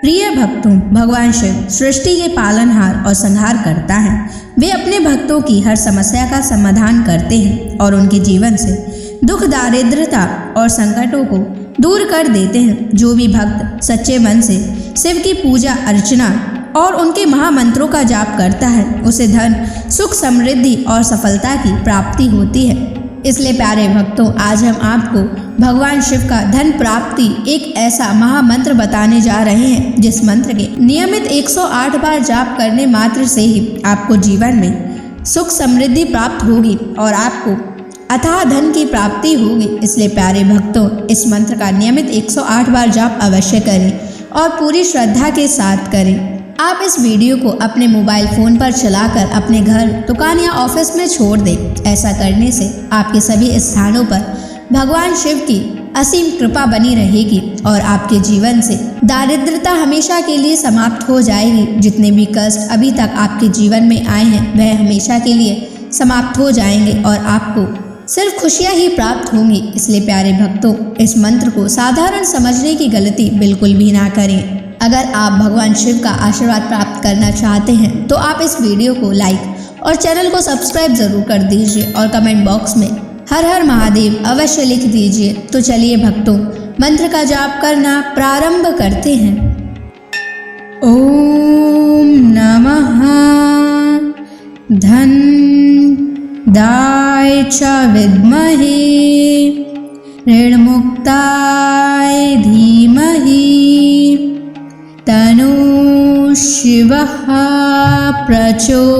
प्रिय भक्तों, भगवान शिव सृष्टि के पालनहार और संहार करता है। वे अपने भक्तों की हर समस्या का समाधान करते हैं और उनके जीवन से दुख, दारिद्रता और संकटों को दूर कर देते हैं। जो भी भक्त सच्चे मन से शिव की पूजा अर्चना और उनके महामंत्रों का जाप करता है, उसे धन, सुख, समृद्धि और सफलता की प्राप्ति होती है। इसलिए प्यारे भक्तों, आज हम आपको भगवान शिव का धन प्राप्ति एक ऐसा महामंत्र बताने जा रहे हैं, जिस मंत्र के नियमित 108 बार जाप करने मात्र से ही आपको जीवन में सुख समृद्धि प्राप्त होगी और आपको अथाह धन की प्राप्ति होगी। इसलिए प्यारे भक्तों, इस मंत्र का नियमित 108 बार जाप अवश्य करें और पूरी श्रद्धा के साथ करें। आप इस वीडियो को अपने मोबाइल फ़ोन पर चलाकर अपने घर, दुकान या ऑफिस में छोड़ दें। ऐसा करने से आपके सभी स्थानों पर भगवान शिव की असीम कृपा बनी रहेगी और आपके जीवन से दारिद्रता हमेशा के लिए समाप्त हो जाएगी। जितने भी कष्ट अभी तक आपके जीवन में आए हैं, वह हमेशा के लिए समाप्त हो जाएंगे और आपको सिर्फ खुशियाँ ही प्राप्त होंगी। इसलिए प्यारे भक्तों, इस मंत्र को साधारण समझने की गलती बिल्कुल भी ना करें। अगर आप भगवान शिव का आशीर्वाद प्राप्त करना चाहते हैं तो आप इस वीडियो को लाइक और चैनल को सब्सक्राइब जरूर कर दीजिए और कमेंट बॉक्स में हर हर महादेव अवश्य लिख दीजिए। तो चलिए भक्तों, मंत्र का जाप करना प्रारंभ करते हैं। ओम नमः धन दाय च विद्महे ऋणमुक्ताय धीमहि तनु शिवः प्रचोदयात्।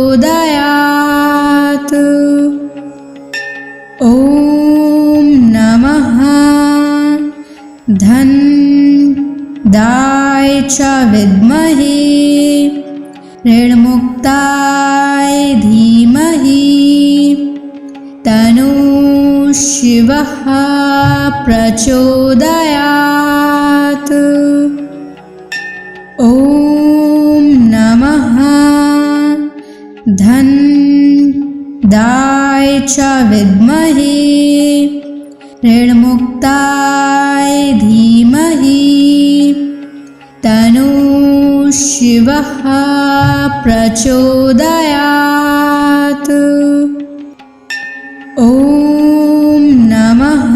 ओम नमः धन दाय च विद्महे ऋणमुक्ताय धीमहि तनु शिवः प्रचोदयात्। ओम नमः धन दाय च विद्महे ऋणमुक्ताय धीमहि तनु शिवः प्रचोदयात्। ओम नमः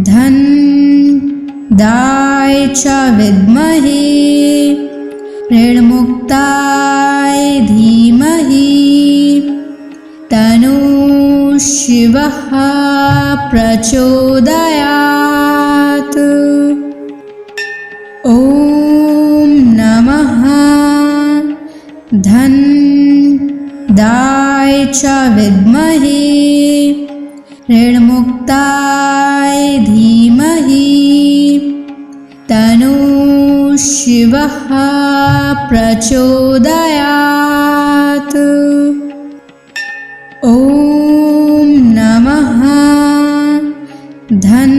धन दाय च विद्महे ऋणमुक्ताय धीमहि तनु शिवः प्रचोदयात्। ओम नमः धन दाय च विद्महे ऋणमुक्ताय धीमहि तनु शिवः प्रचोदयात्। ओम नमः धन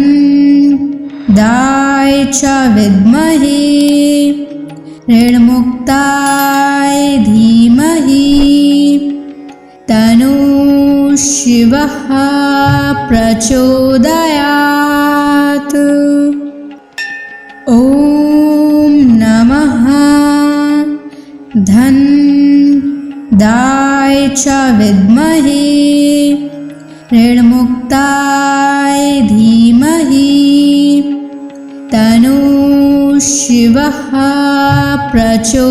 दाय च विद्महे ऋणमुक्ताय धीमहि तनु शिवः प्रचोदयात्। ओम नमः धन दाय च विद्महे ऋणमुक्ताय धीमहि तनु शिवः प्रचोदयात्।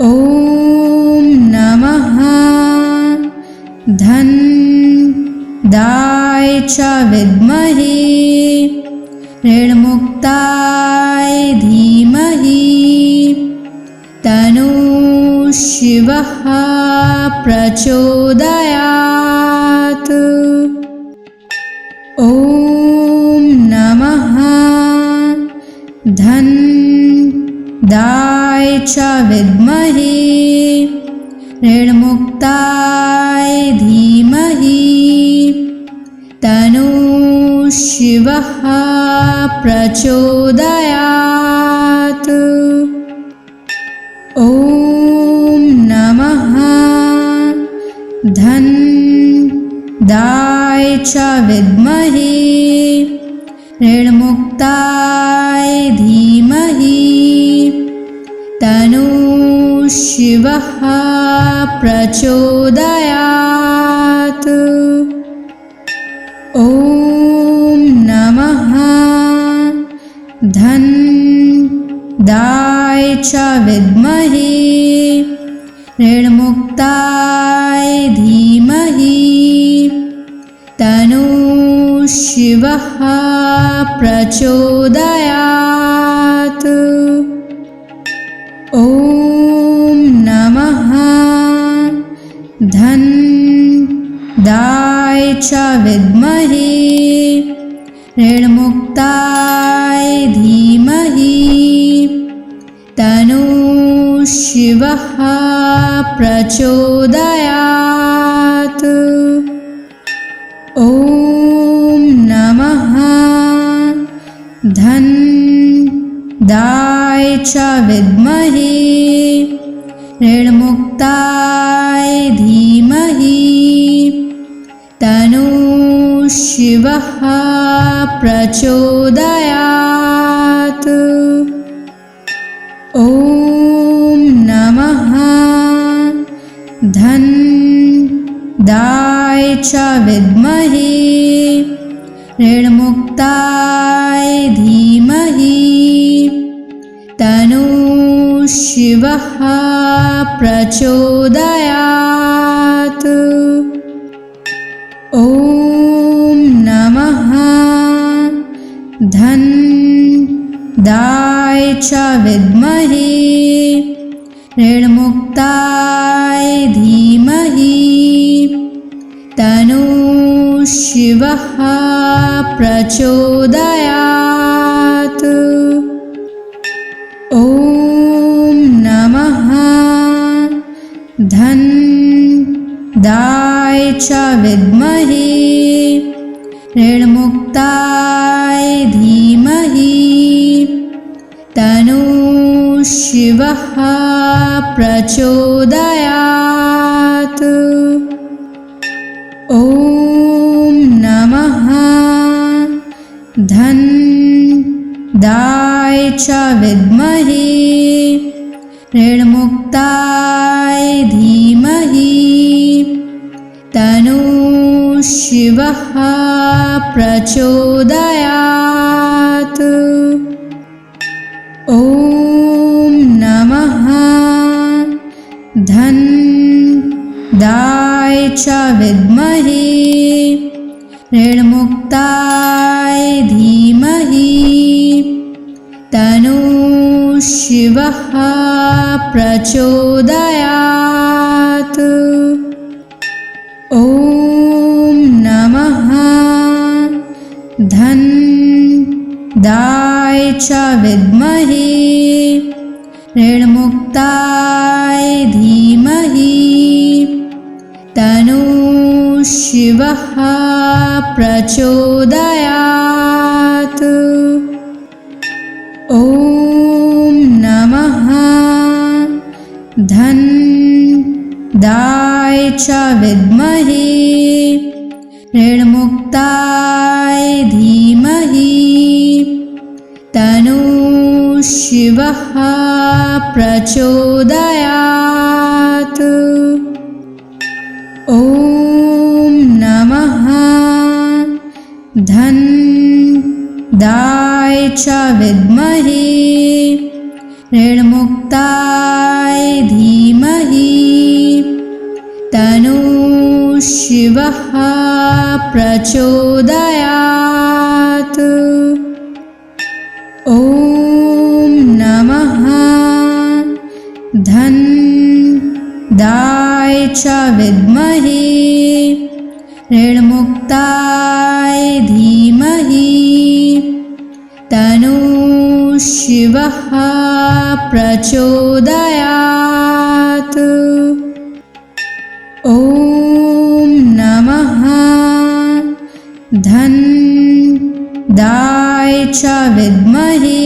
ओम नमः धन दाय च विद्महे ऋणमुक्ताय धीमहि तनु शिवः प्रचोदयात्। ओम नमः धन दाय च विद्महे ऋणमुक्ताय धीमहि तनु शिवः प्रचोदयात्। ओम नमः धन दाय च विद्महे ऋणमुक्ताय धीमहि तन्नः शिवः प्रचोदयात्। ॐ नमः धन्दाय च विद्महे ऋणमुक्ताय धीमहि तन्नः शिवः प्रचोदयात्। ॐ नमः धन्दाय च विद्महे ऋणमुक्ताय धीमहि तन्नः शिवः प्रचोदयात्। ॐ नमः धन्दाय च विद्महे ऋणमुक्ताय धीमहि तन्नः शिवः प्रचोदयात्। ॐ नमः धन्दाय च विद्महे ऋणमुक्ताय धीमहि तन्नः शिवः प्रचोदयात्। ॐ नमः धन्दाय च विद्महे ऋणमुक्ताय धीमहि तन्नः शिवः प्रचोदयात्। ॐ नमः धन्दाय च विद्महे ऋणमुक्ताय धीमहि तन्नः शिवः प्रचोदयात्। ॐ नमः धन्दाय च विद्महे ऋणमुक्ताय धीमहि तन्नः शिवः प्रचोदयात्। ॐ नमः धन्दाय च विद्महे ऋणमुक्ताय धीमहि तन्नः शिवः प्रचोदयात्। ॐ नमः धन्दाय च विद्महे ऋणमुक्ताय धीमहि तन्नः शिवः प्रचोदयात्। ॐ नमः धन्दाय च विद्महे ऋणमुक्ताय धीमहि तन्नः शिवः प्रचोदयात्। ॐ नमः धन्दाय च विद्महे ऋणमुक्ताय धीमहि तन्नः शिवः प्रचोदयात्। ॐ नमः धन्दाय च विद्महे ऋणमुक्ताय धीमहि तन्नः शिवः प्रचोदयात्। ॐ नमः धन्दाय च विद्महे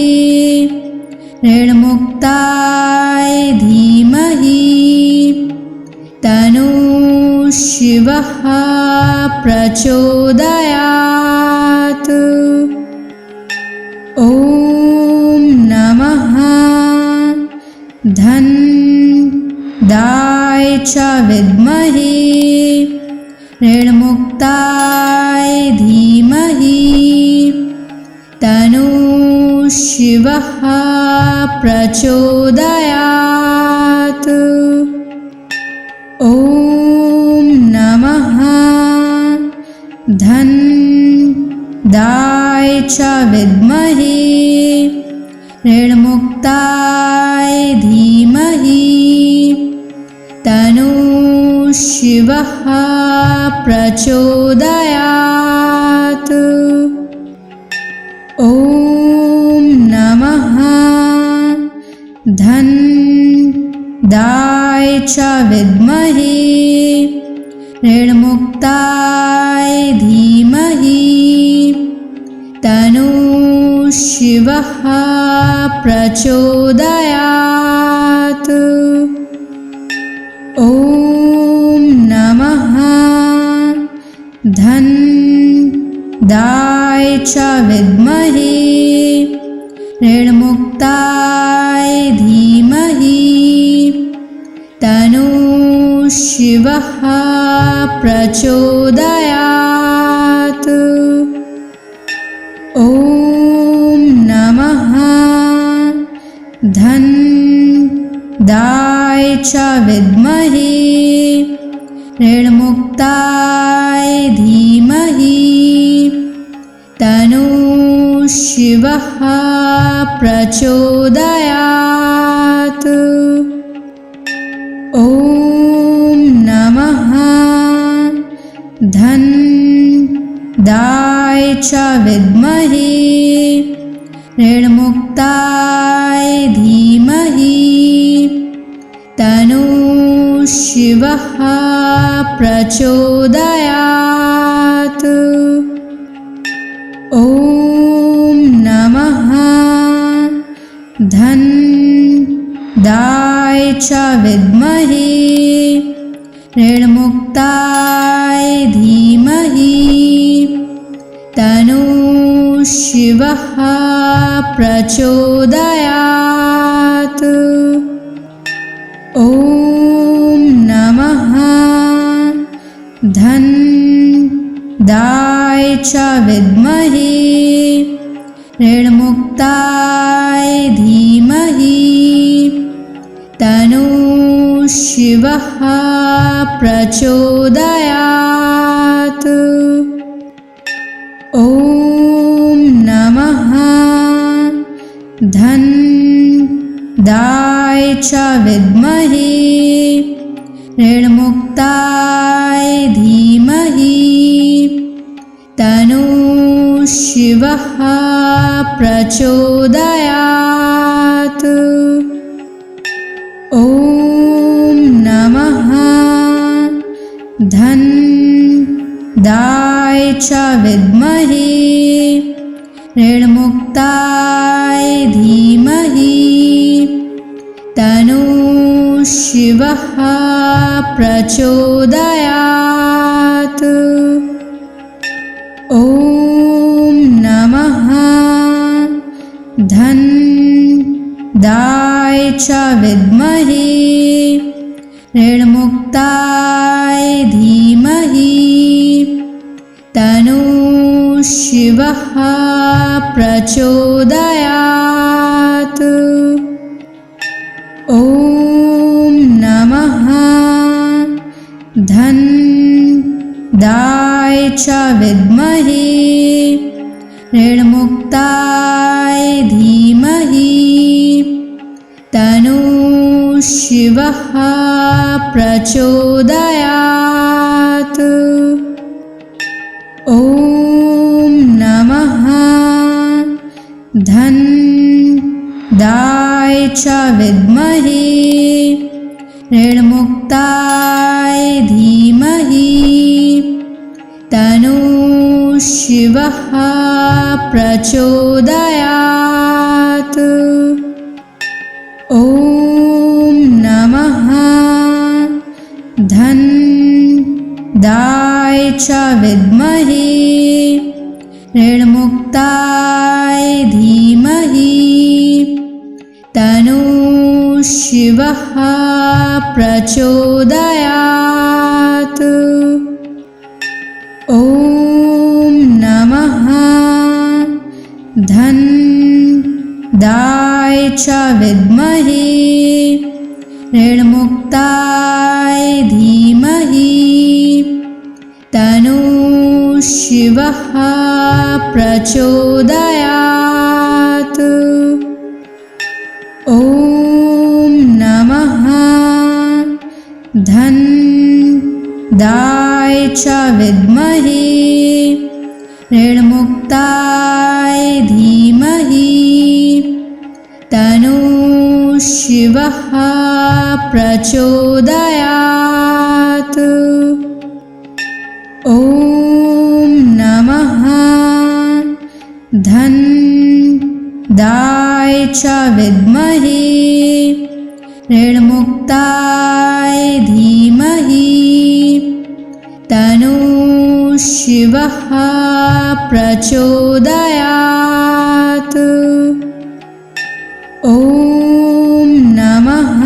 ऋणमुक्ताय धीमहि तन्नः शिवः प्रचोदयात्। च विद्महे ऋणमुक्ताय धीमहि तन्नः शिवः प्रचोदयात्। ॐ नमः धनदाय च विद्महे ऋणमुक्ताय धीमहि तन्नः शिवः प्रचोदयात्। ॐ नमः धनदाय च विद्महे ऋणमुक्ताय धीमहि तन्नः शिवः प्रचोदयात्। ॐ नमः धनदाय च विद्महे ऋणमुक्ताय धीमहि तन्नः शिवः प्रचोदयात्। ॐ नमः धनदाय च विद्महे ऋणमुक्ताय धीमहि तन्नः शिवः प्रचोदयात्। ॐ नमः धनदाय च विद्महे ऋणमुक्ताय धीमहि तन्नः शिवः प्रचोदयात्। ॐ नमः धनदाय च विद्महे ऋणमुक्ताय धीमहि तन्नः शिवः प्रचोदयात्। ॐ नमः धनदाय च विद्महे ऋणमुक्ताय धीमहि तन्नः शिवः प्रचोदयात्। ॐ नमः धनदाय च विद्महे ऋणमुक्ताय धीमहि तन्नः शिवः प्रचोदयात्। ॐ नमः धनदाय च विद्महे ऋणमुक्ताय धीमहि तन्नः शिवः प्रचोदयात्। ॐ नमः धनदाय च विद्महे ऋणमुक्ताय धीमहि तन्नः शिवः प्रचोदयात्। ॐ नमः धनदाय च विद्महे ऋणमुक्ताय धीमहि तन्नः शिवः प्रचोदयात्। ॐ नमः धनदाय च विद्महे ऋणमुक्ताय धीमहि तन्नः शिवः प्रचोदयात्। ॐ नमः धनदाय च विद्महे ऋणमुक्ताय धीमहि तन्नः शिवः प्रचोदयात्। ॐ नमः धन्दाय च विद्महे ऋणमुक्ताय धीमहि तन्नो शिवः प्रचोदयात्। ॐ नमः धन्दाय च विद्महे ऋणमुक्ताय धीमहि तन्नो शिवः प्रचोदयात्। ॐ नमः धन्दाय च विद्महे ऋणमुक्ताय धीमहि तन्नो शिवः प्रचोदयात्। ॐ नमः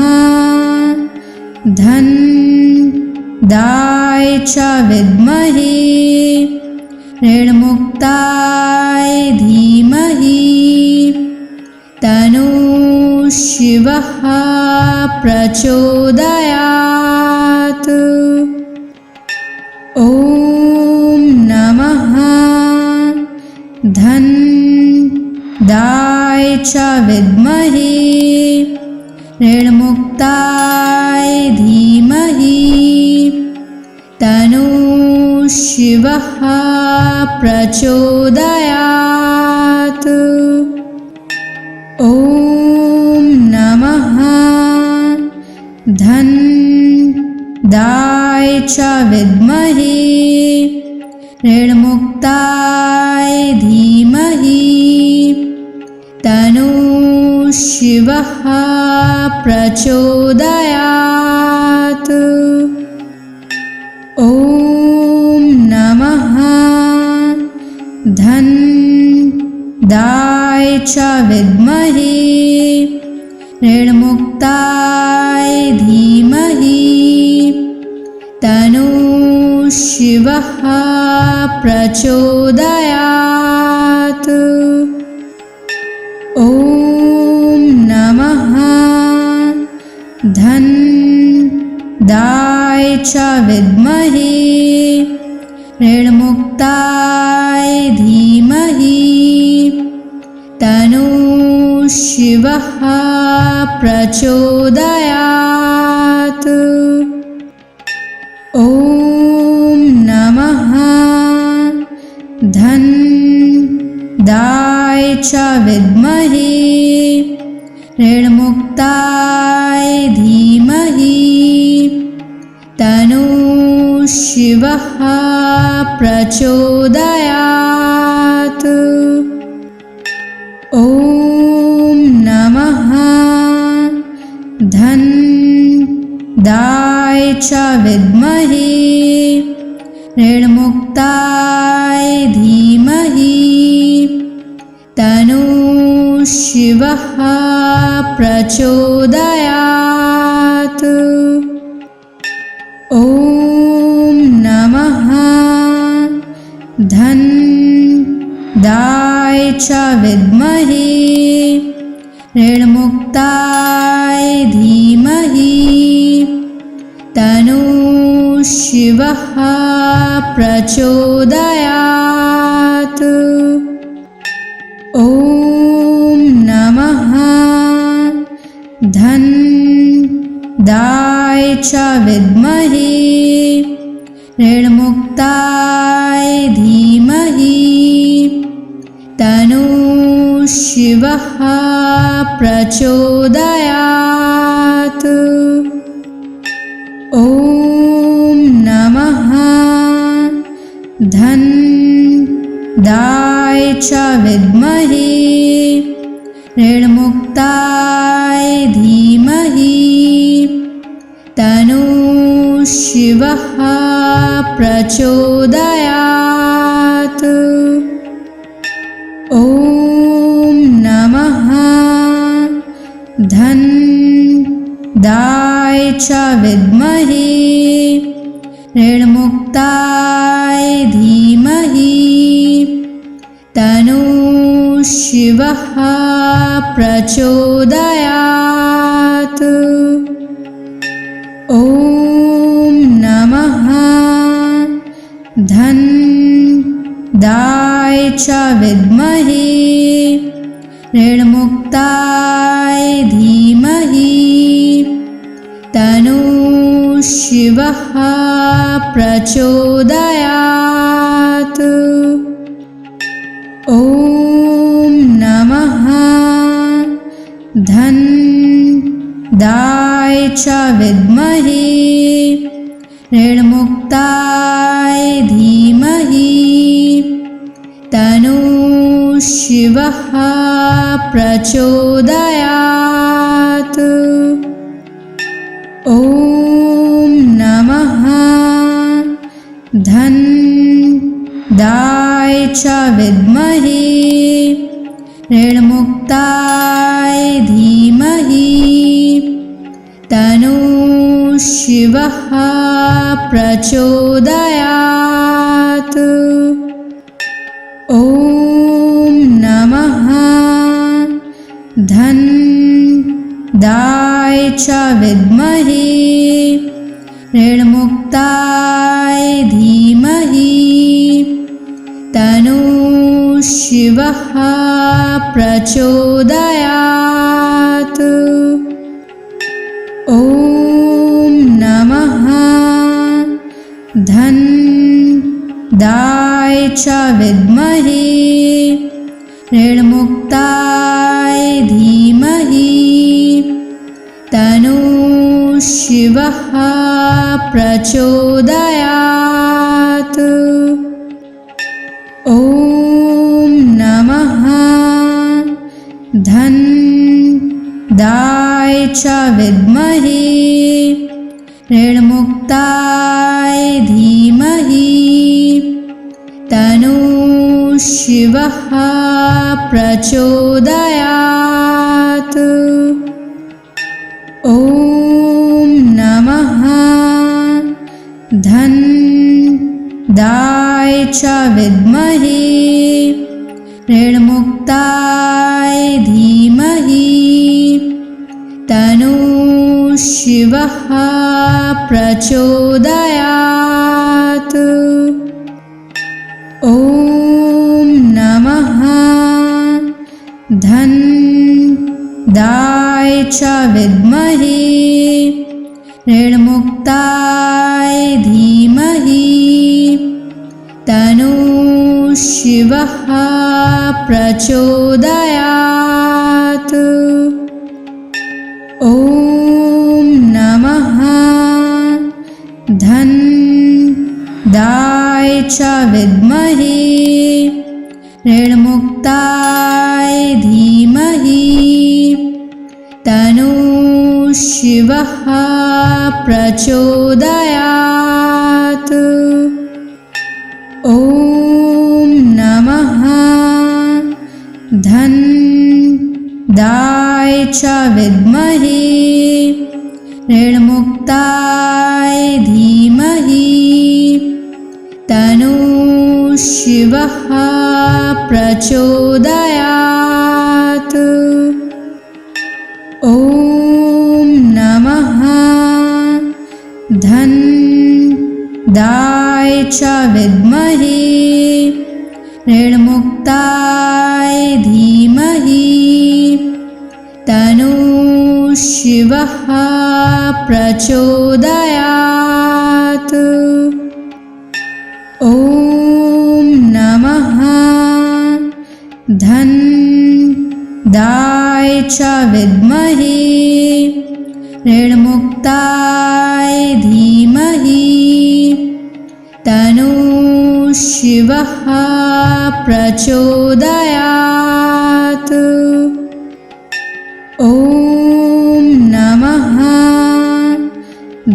धन्दाय च विद्महे ऋणमुक्ताय धीमहि तन्नो शिवः प्रचोदयात्। ॐ नमः धन्दाय च विद्महे ऋणमुक्ताय धीमहि तन्नो शिवः प्रचोदयात्। ॐ नमः धन्दाय च विद्महे ऋणमुक्ताय धीमहि तन्नो शिवः प्रचोदयात्। ॐ नमः धन्दाय च विद्महे ऋणमुक्ताय धीमहि तन्नो शिवः प्रचोदयात्। ॐ नमः धन्दाय च विद्महे ऋणमुक्ताय धीमहि तन्नो शिवः प्रचोदयात्। ॐ नमः धन्दाय च विद्महे ऋणमुक्ताय धीमहि तन्नो शिवः प्रचोदयात्। ॐ नमः धन्दाय च विद्महे ऋणमुक्ताय धीमहि तन्नो शिवः प्रचोदयात्। ॐ नमः धन्दाय च विद्महे ऋणमुक्ताय धीमहि तन्नो शिवः प्रचोदयात्। ॐ नमः धन्दाय च विद्महे ऋणमुक्ताय धीमहि तन्नो शिवः प्रचोदयात्। ॐ नमः धन्दाय च विद्महे ऋणमुक्ताय धीमहि तन्नो शिवः प्रचोदयात्। ॐ नमः धन्दाय च विद्महे ऋणमुक्ताय धीमहि तन्नः शिवः प्रचोदयात्। ॐ नमः धनदाय च विद्महे ऋणमुक्ताय धीमहि तन्नः शिवः प्रचोदयात्। ॐ नमः धनदाय च विद्महे ऋणमुक्ताय धीमहि तन्नः शिवः प्रचोदयात्। ॐ नमः धनदाय च विद्महे ऋणमुक्ताय धीमहि तन्नः शिवः प्रचोदयात्। ॐ नमः धनदाय च विद्महे ऋणमुक्ताय धीमहि तन्नः शिवः प्रचोदयात्। ॐ नमः धनदाय च विद्महे ऋणमुक्ताय धीमहि तन्नः शिवः प्रचोदयात्। ॐ नमः धनदाय च विद्महे ऋणमुक्ताय धीमहि तन्नः शिवः प्रचोदयात्। ॐ नमः धनदाय च विद्महे ऋणमुक्ताय धीमहि तन्नः शिवः प्रचोदयात्। ॐ नमः धनदाय च विद्महे ऋणमुक्ताय धीमहि तन्नः शिवः प्रचोदयात्। ॐ नमः धनदाय च विद्महे ऋणमुक्ताय धीमहि तन्नः शिवः प्रचोदयात्। ॐ नमः धनदाय च विद्महे ऋणमुक्ताय धीमहि तन्नः शिवः प्रचोदयात्। ॐ नमः धनदाय च विद्महे ऋणमुक्ताय धीमहि तन्नः शिवः प्रचोदयात्। ॐ नमः धनदाय च विद्महे ऋणमुक्ताय धीमहि तन्नः शिवः प्रचोदयात्। ॐ नमः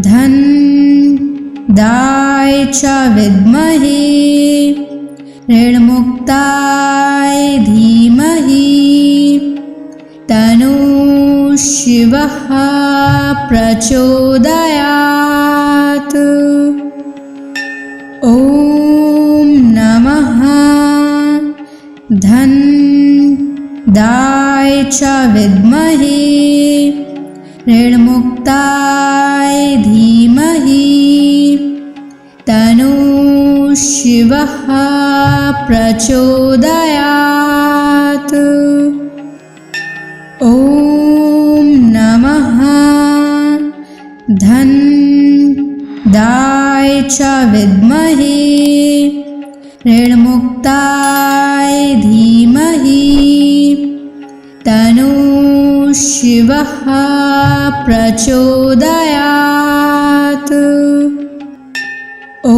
धनदाय च विद्महे ऋणमुक्ताय धीमहि तन्नः शिवः शिवः प्रचोदयात्। ॐ नमः धन्दाय च विद्महे ऋणमुक्ताय धीमहि तन्नो शिवः प्रचोदयात्। ॐ नमः धन्दाय च विद्महे ऋणमुक्ताय धीमहि तन्नो शिवः प्रचोदयात्। ॐ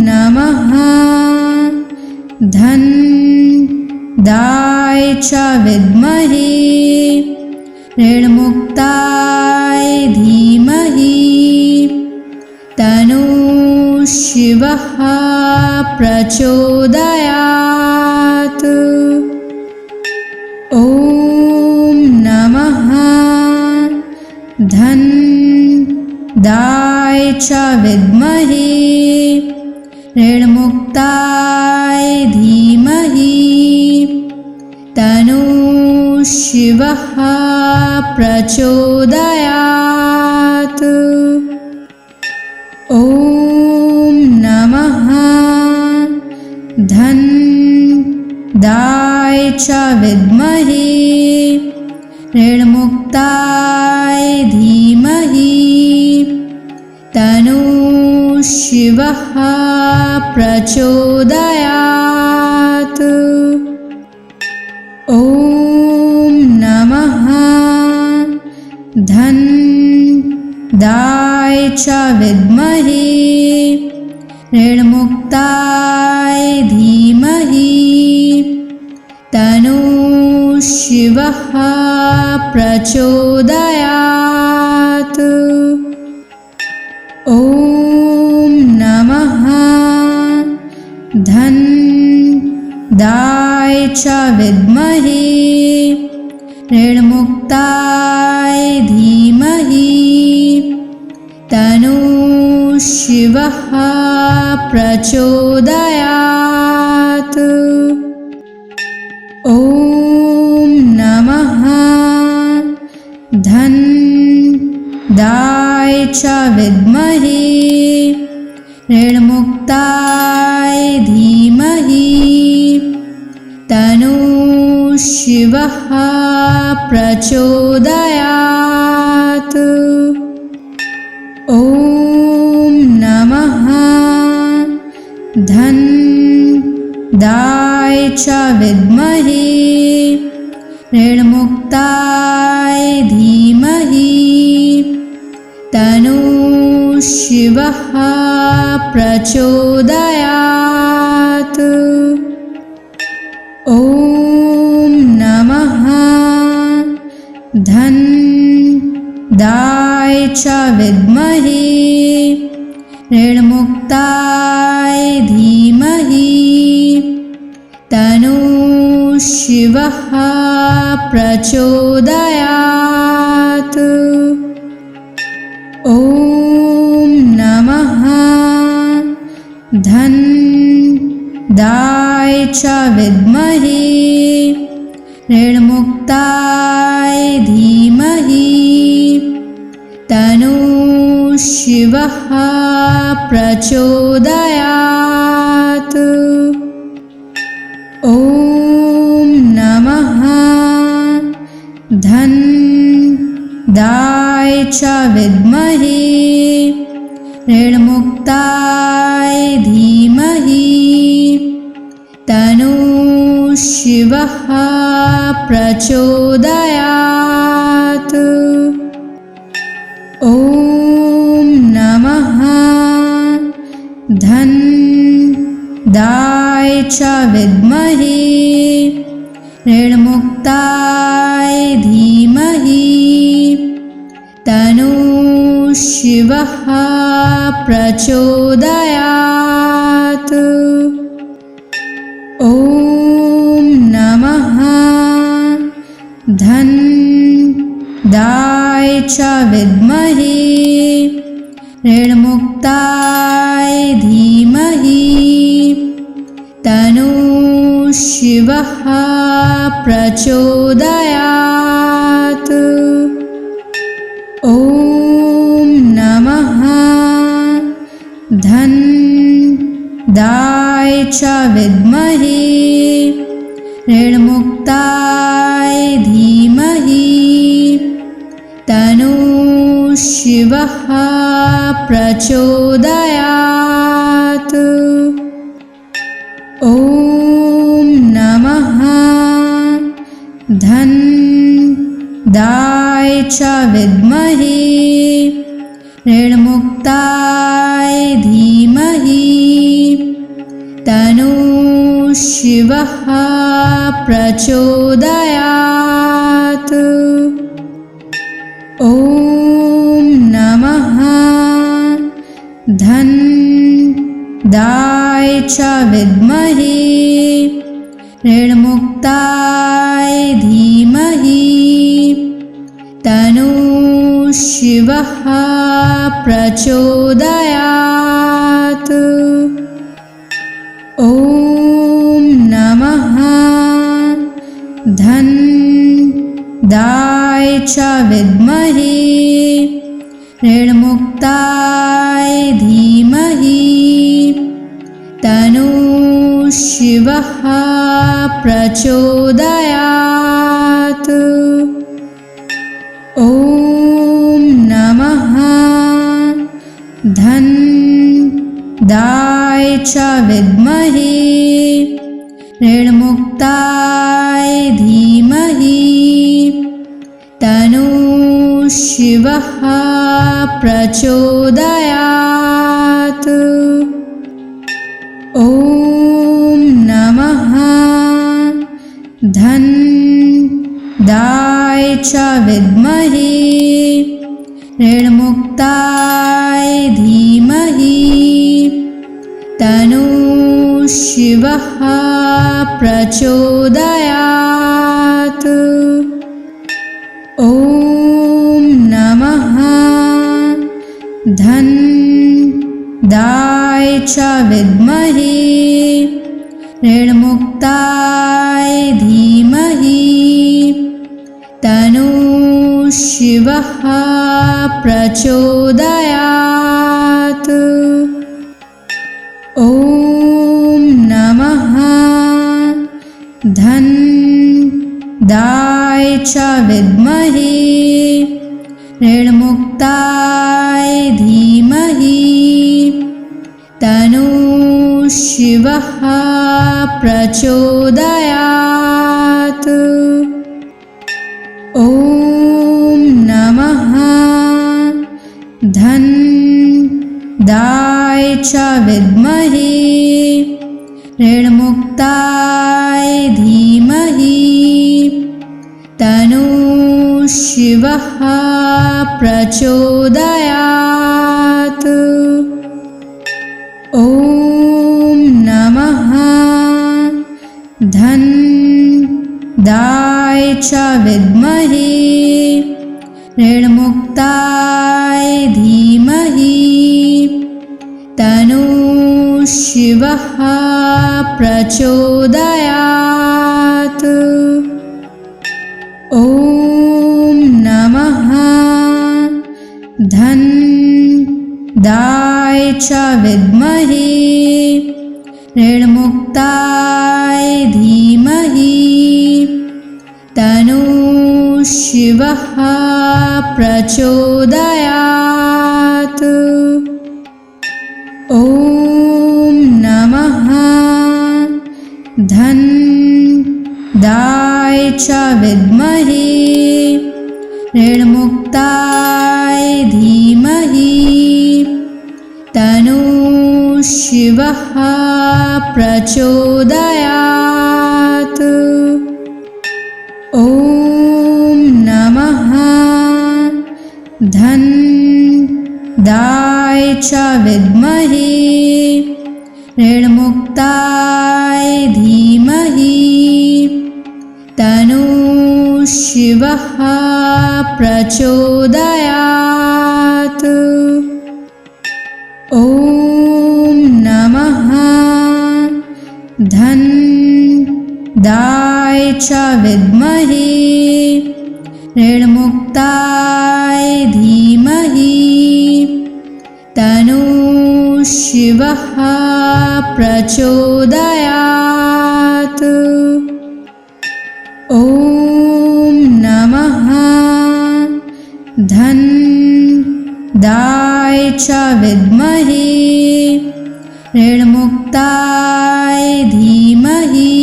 नमः धन्दाय च विद्महे ऋणमुक्ताय धीमहि तन्नो शिवः प्रचोदयात्। ॐ नमः धन्दाय च विद्महे ऋणमुक्ताय धीमहि तन्नो शिवः प्रचोदयात्। ॐ नमः धन्दाय च विद्महे ऋणमुक्ताय धीमहि तन्नो शिवः प्रचोदयात्। ॐ नमः धन्दाय च विद्महे ऋणमुक्ताय धीमहि तन्नो शिवः प्रचोदयात्। ॐ नमः धन्दाय च विद्महे ऋणमुक्ताय धीमहि तन्नो शिवः प्रचोदयात्। ॐ नमः धन्दाय च विद्महे ऋणमुक्ताय धीमहि तन्नो शिवः प्रचोदयात्। ॐ नमः धन्दाय च विद्महे ऋणमुक्ताय धीमहि तन्नो शिवः प्रचोदयात्। ॐ नमः धन्दाय च विद्महे ऋणमुक्ताय धीमहि तन्नो शिवः प्रचोदयात्। ॐ नमः धन्दाय च विद्महे ऋणमुक्ताय धीमहि तन्नो शिवः प्रचोदयात्। ॐ नमः धन्दाय च विद्महे ऋणमुक्ताय धीमहि तन्नो शिवः प्रचोदयात्। ॐ नमः धन्दाय च विद्महे ऋणमुक्ताय धीमहि तन्नो शिवः प्रचोदयात्। ॐ नमः धन्दाय च विद्महे ऋणमुक्ताय धीमहि तन्नो शिवः प्रचोदयात्। ॐ नमः धनदाय च विद्महे ऋणमुक्ताय धीमहि तन्नो शिवः प्रचोदयात्। ॐ नमः धनदाय च विद्महे ऋणमुक्ताय धीमहि तन्नो शिवः प्रचोदयात्। ॐ नमः धनदाय च विद्महे ऋणमुक्ताय धीमहि तन्नो शिवः प्रचोदयात्। ॐ नमः धनदाय च विद्महे ऋणमुक्ताय धीमहि तन्नो शिवः प्रचोदयात्। ॐ नमः धनदाय च विद्महे ऋणमुक्ताय धीमहि तन्नो शिवः प्रचोदयात्। ॐ नमः धनदाय च विद्महे ऋणमुक्ताय धीमहि तन्नो शिवः प्रचोदयात्। ॐ नमः धनदाय च विद्महे ऋणमुक्ताय धीमहि तन्नो शिवः प्रचोदयात्। ॐ नमः धनदाय च विद्महे ऋणमुक्ताय धीमहि तन्नो शिवः प्रचोदयात्। ॐ नमः धनदाय च विद्महे ऋणमुक्ताय धीमहि तन्नो शिवः प्रचोदयात्। ॐ नमः धनदाय च विद्महे ऋणमुक्ताय धीमहि तन्नो शिवः प्रचोदयात्। ॐ नमः धनदाय च विद्महे ऋणमुक्ताय धीमहि तन्नो शिवः प्रचोदयात्। ॐ नमः धनदाय च विद्महे ऋणमुक्ताय धीमहि तन्नो शिवः प्रचोदयात्। ॐ नमः धनदाय च विद्महे ऋणमुक्ताय धीमहि तन्नो शिवः प्रचोदयात्। ॐ नमः धन्दाय च विद्महे ऋणमुक्ताय धीमहि तन्नो शिवः प्रचोदयात्। ॐ नमः धन्दाय च विद्महे ऋणमुक्ताय धीमहि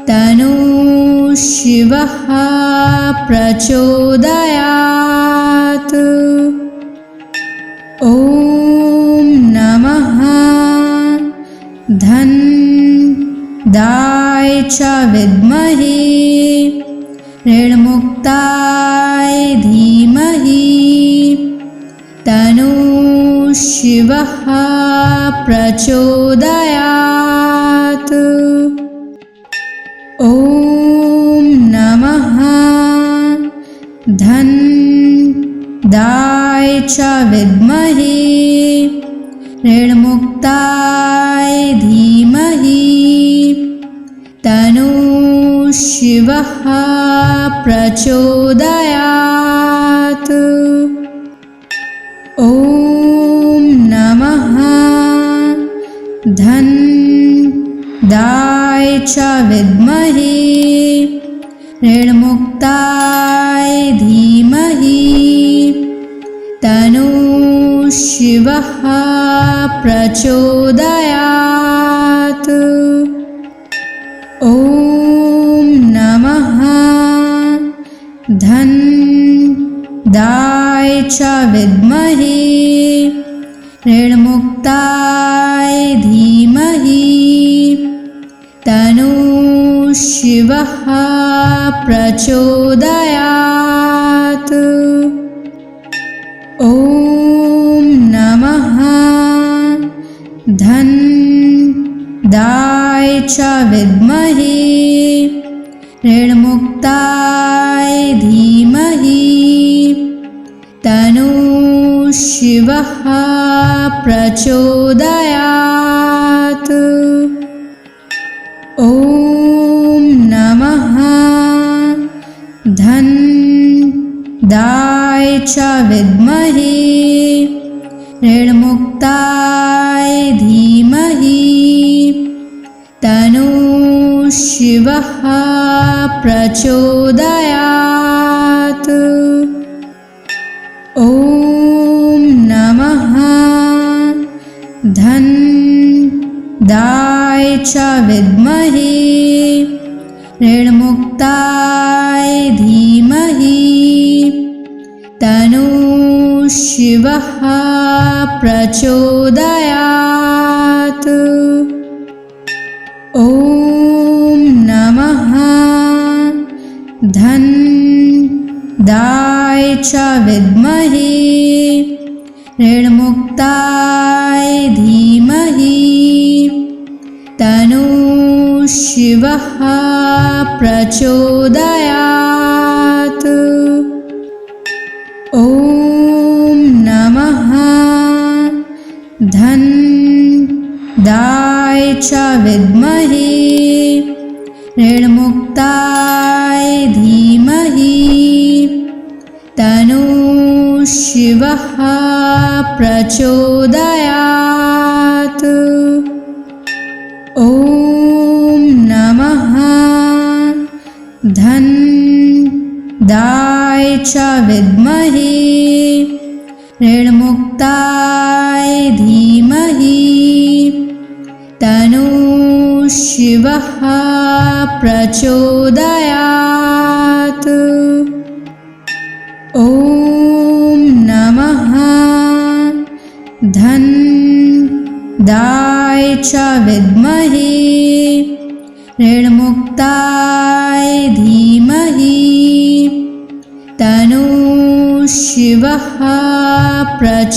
तन्नो शिवः प्रचोदयात्। ॐ नमः धन्दाय च विद्महे ऋणमुक्ताय धीमहि तन्नो शिवः प्रचोदयात्। ॐ नमः धन्दाय च विद्महे ऋणमुक्ताय धीमहि तन्नो शिवः प्रचोदयात्। ॐ नमः धन्दाय च विद्महे ऋणमुक्ताय धीमहि तन्नो शिवः प्रचोदयात्। ॐ नमः धन्दाय च विद्महे ऋणमुक्ताय धीमहि तन्नो शिवः प्रचोदयात्। ॐ नमः धन्दाय च विद्महे ऋणमुक्ताय धीमहि तन्नो शिवः प्रचोदयात्। ॐ नमः धन्दाय च विद्महे ऋणमुक्ताय धीमहि तन्नो शिवः प्रचोदयात्। ॐ नमः धन्दाय च विद्महे ऋणमुक्ताय धीमहि तन्नो शिवः प्रचोदयात्। ॐ नमः धन्दाय च विद्महे ऋणमुक्ताय धीमहि तन्नो शिवः प्रचोदयात्। ॐ नमः धन्दाय च विद्महे ऋणमुक्ताय धीमहि तन्नो शिवः प्रचोदयात्। ॐ नमः धन्दाय च विद्महे ऋणमुक्ताय धीमहि तन्नो शिवः प्रचोदयात्। ॐ नमः धन्दाय च विद्महे ऋणमुक्ताय धीमहि तन्नो शिवः प्रचोदयात्।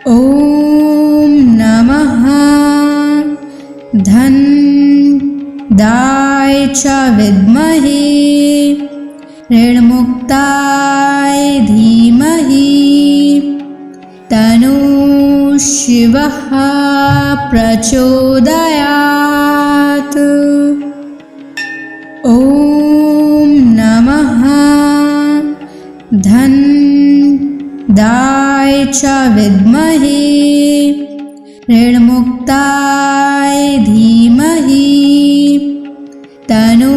ॐ नमः च विद्महे ऋणमुक्ताय धीमहि तन्नो शिवः प्रचोदयात्। ॐ नमः धन्दाय च विद्महे ऋणमुक्ताय धीमहि तन्नो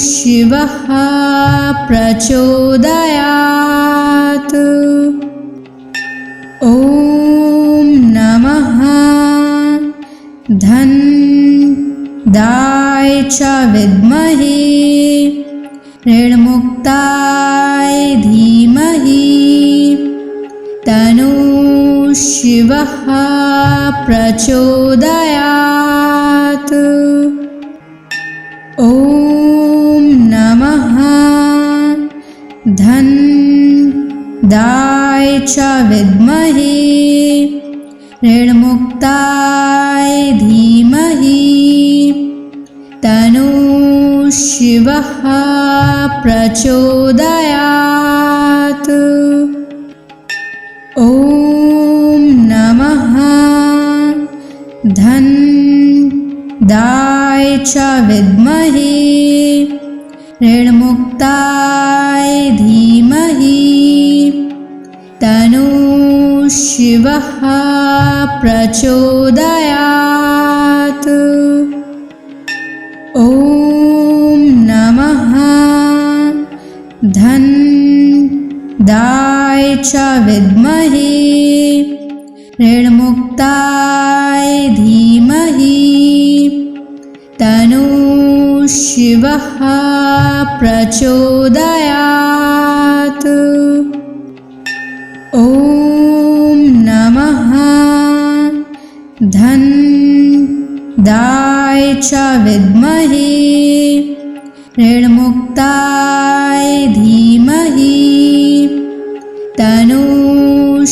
शिवः प्रचोदयात्। ॐ नमः धन्दाय च विद्महे ऋणमुक्ताय धीमहि तन्नो शिवः प्रचोदयात्। ॐ नमः धन्दाय च विद्महे ऋणमुक्ताय धीमहि तन्नो शिवः प्रचोदयात्। ॐ नमः धन्दाय च विद्महे ऋणमुक्ताय धीमहि तन्नो शिवः प्रचोदयात्। ॐ नमः धन्दाय च विद्महे ऋणमुक्ताय धीमहि तन्नो शिवः प्रचोदयात्। ॐ नमः धन्दाय च विद्महे ऋणमुक्ताय धीमहि तन्नो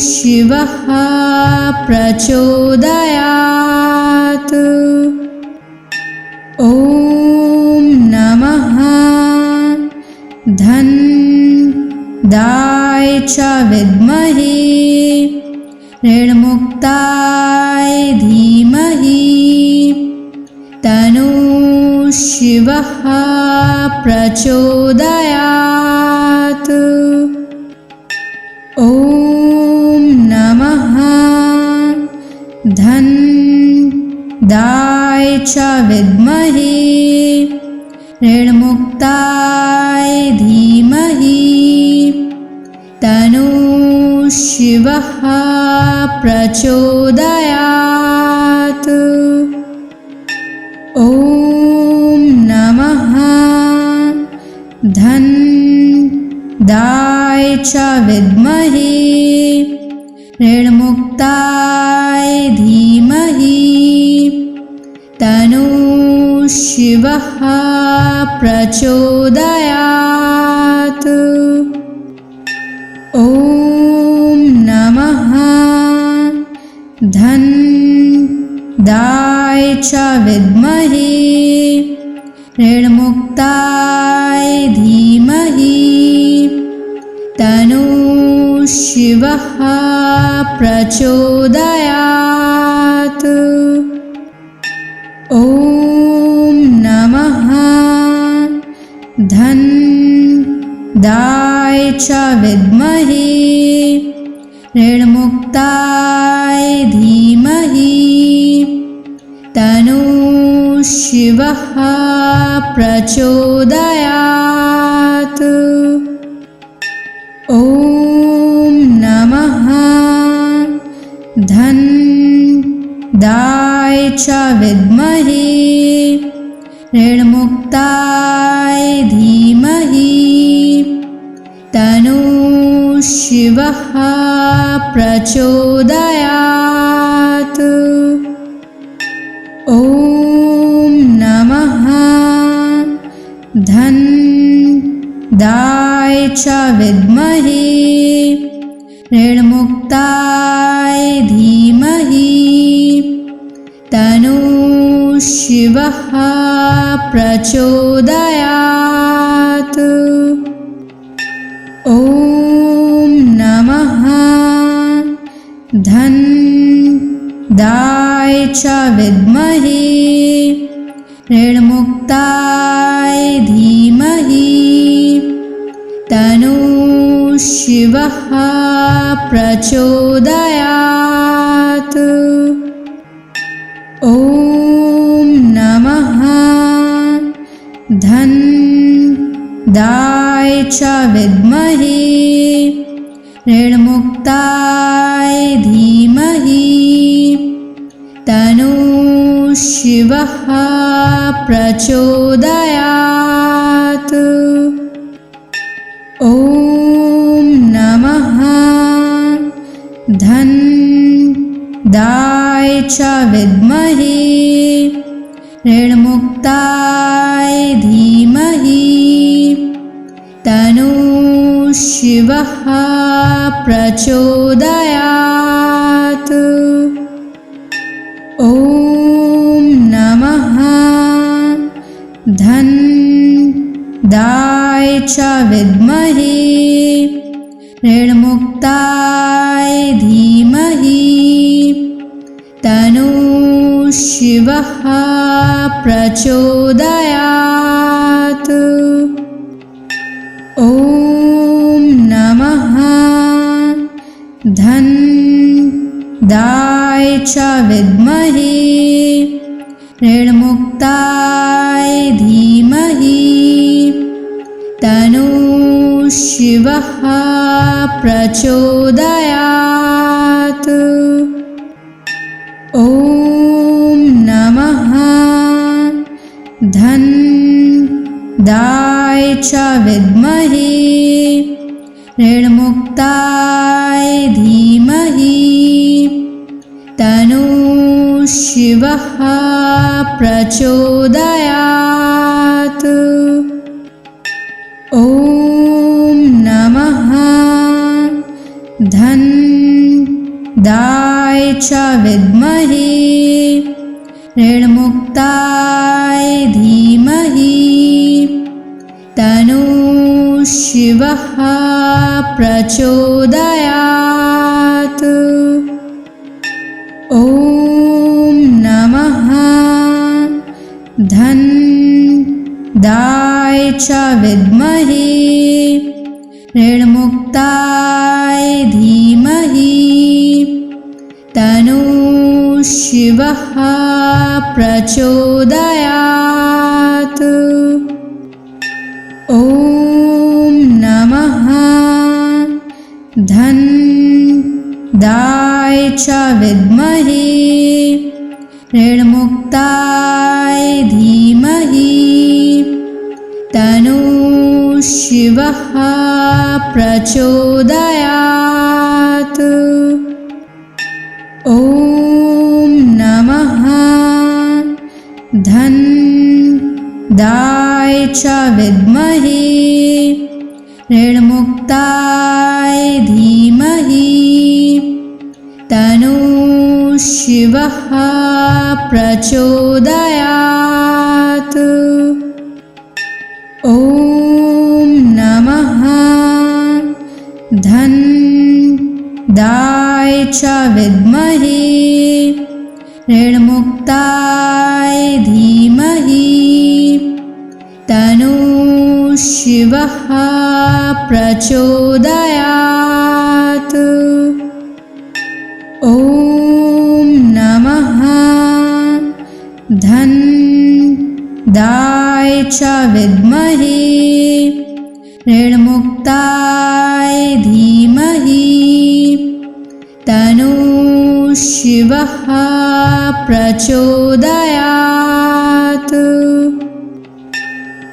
शिवः प्रचोदयात्। ॐ नमः धन्दाय च विद्महे ऋणमुक्ताय धीमहि तन्नो शिवः प्रचोदयात्। ॐ नमः धन्दाय च विद्महे ऋणमुक्ताय धीमहि तन्नो शिवः प्रचोदयात्। ॐ नमः धन्दाय च विद्महे ऋणमुक्ताय धीमहि तन्नो शिवः प्रचोदयात्। ॐ नमः धन्दाय च विद्महे ऋणमुक्ताय धीमहि तन्नो शिवः प्रचोदयात्। ॐ नमः धन्दाय च विद्महे ऋणमुक्ताय धीमहि तन्नो शिवः प्रचोदयात्। ॐ नमः धन्दाय च विद्महे ऋणमुक्ताय धीमहि तन्नो शिवः प्रचोदयात्। ॐ नमः धन्दाय च विद्महे ऋणमुक्ताय धीमहि तन्नो शिवः प्रचोदयात्। ॐ नमः धनदाय च विद्महे ऋणमुक्ताय धीमहि तन्नो शिवः प्रचोदयात्। ॐ नमः धनदाय च विद्महे ऋणमुक्ताय धीमहि तन्नो शिवः प्रचोदयात्। ॐ नमः धनदाय च विद्महे ऋणमुक्ताय धीमहि तन्नो शिवः प्रचोदयात्। ॐ नमः धनदाय च विद्महे ऋणमुक्ताय धीमहि तन्नो शिवः प्रचोदयात्। ॐ नमः धनदाय च विद्महे ऋणमुक्ताय धीमहि तन्नो शिवः प्रचोदयात्। ॐ नमः धनदाय च विद्महे ऋणमुक्ताय धीमहि तन्नो शिवः प्रचोदयात्। ॐ नमः धनदाय च विद्महे ऋणमुक्ताय धीमहि तन्नो शिवः प्रचोदयात्। ॐ नमः धनदाय च विद्महे ऋणमुक्ताय धीमहि तन्नो शिवः प्रचोदयात्। ॐ नमः धनदाय च विद्महे ऋणमुक्ताय धीमहि तन्नो शिवः प्रचोदयात्। ॐ नमः धनदाय च विद्महे ऋणमुक्ताय धीमहि तन्नो शिवः प्रचोदयात्। ॐ नमः धनदाय च विद्महे ऋणमुक्ताय धीमहि तन्नो शिवः प्रचोदयात्। ॐ नमः धनदाय च विद्महे ऋणमुक्ताय धीमहि तन्नो शिवः प्रचोदयात्।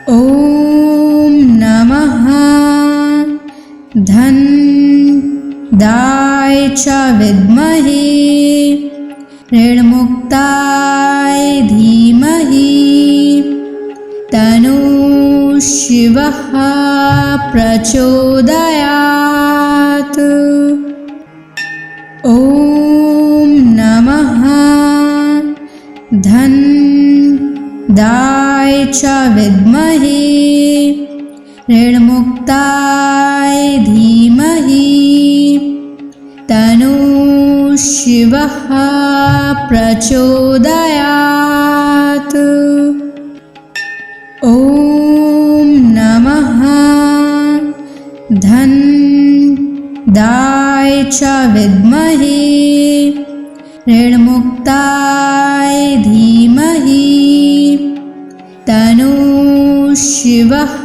ॐ नमः धनदाय च विद्महे ऋणमुक्ताय धीमहि तन्नो शिवः प्रचोदयात्। ॐ नमः धनदाय च विद्महे ऋणमुक्ताय धीमहि तन्नो शिवः प्रचोदयात्। ॐ नमः धन्दाय च विद्महे ऋणमुक्ताय धीमहि तन्नो शिवः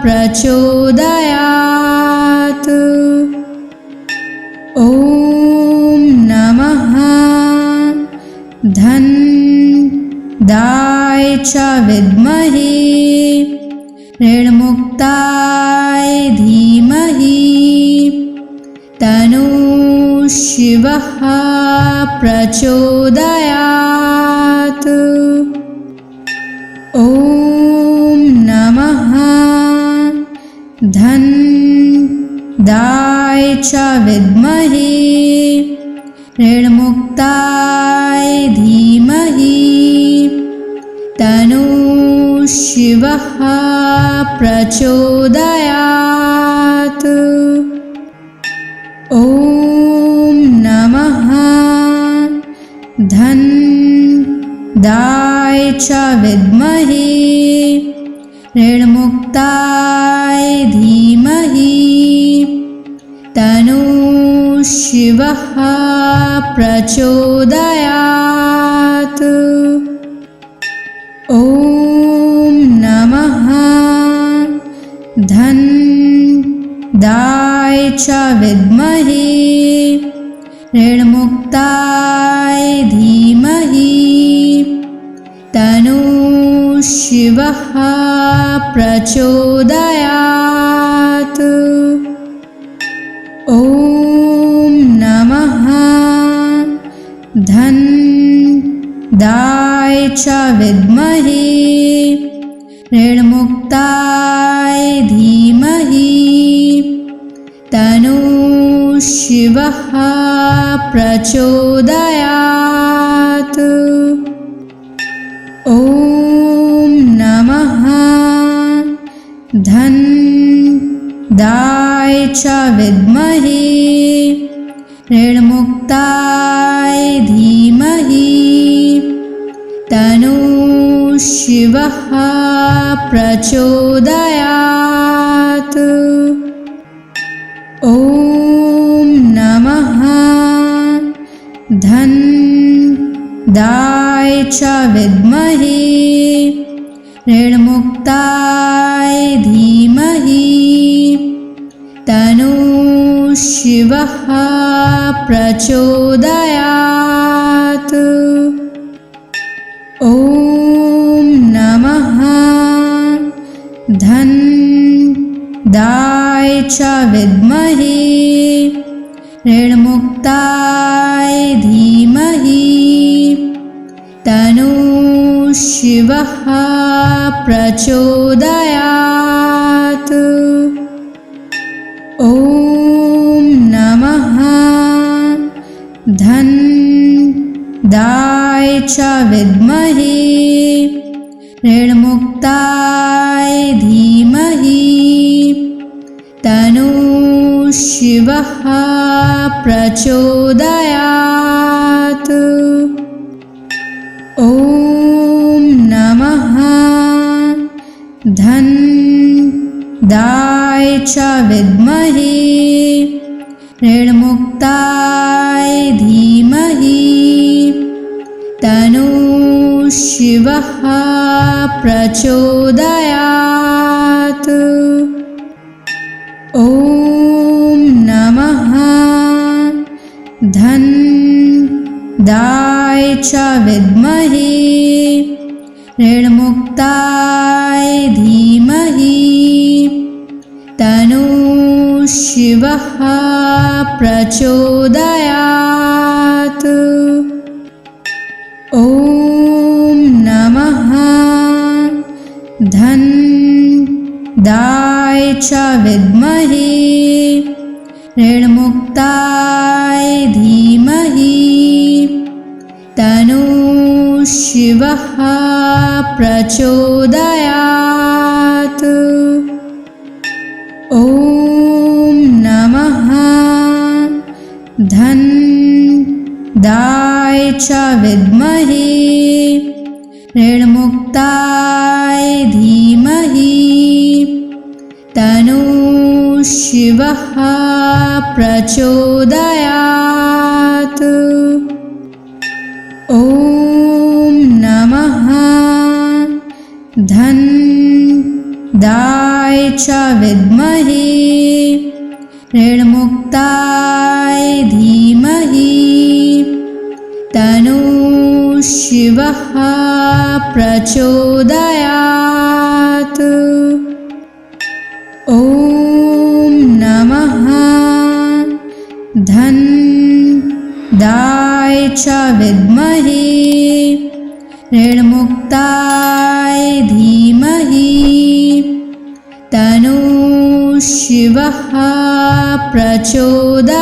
प्रचोदयात्। ॐ नमः धन्दाय च विद्महे ऋणमुक्ताय धीमहि तन्नो शिवः प्रचोदयात्। ॐ नमः धन्दाय च विद्महे ऋणमुक्ताय धीमहि तन्नो शिवः प्रचोदयात्। ॐ नमः धन्दाय च विद्महे ऋणमुक्ताय धीमहि तन्नो शिवः प्रचोदयात्। ॐ नमः धन्दाय च विद्महे ऋणमुक्ताय धीमहि तन्नो शिवः प्रचोदयात्। ॐ नमः धन्दाय च विद्महे ऋणमुक्ताय धीमहि तन्नो शिवः प्रचोदयात्। ॐ नमः धन्दाय च विद्महे ऋणमुक्ताय धीमहि तन्नो शिवः प्रचोदयात्। ॐ नमः धन्दाय च विद्महे ऋणमुक्ताय धीमहि तन्नो शिवः प्रचोदयात्। ॐ नमः धन्दाय च विद्महे ऋणमुक्ताय धीमहि तन्नो शिवः प्रचोदयात्। ॐ नमः धन्दाय च विद्महे ऋणमुक्ताय धीमहि तन्नो शिवः प्रचोदयात्। ॐ नमः धन्दाय च विद्महे ऋणमुक्ताय धीमहि तन्नो शिवः प्रचोदयात्। ॐ नमः धन्दाय च विद्महे ऋणमुक्ताय धीमहि तन्नो शिवः प्रचोदयात्। ॐ नमः धन्दाय च विद्महे ऋणमुक्ताय धीमहि तन्नो शिवः प्रचोदयात्। ॐ नमः धनदाय च विद्महे ऋणमुक्ताय धीमहि तन्नो शिवः प्रचोदयात्। ॐ नमः धनदाय च विद्महे ऋणमुक्ताय धीमहि तन्नो शिवः प्रचोदयात्। ॐ नमः धनदाय च विद्महे ऋणमुक्ताय धीमहि तन्नो शिवः प्रचोदयात्।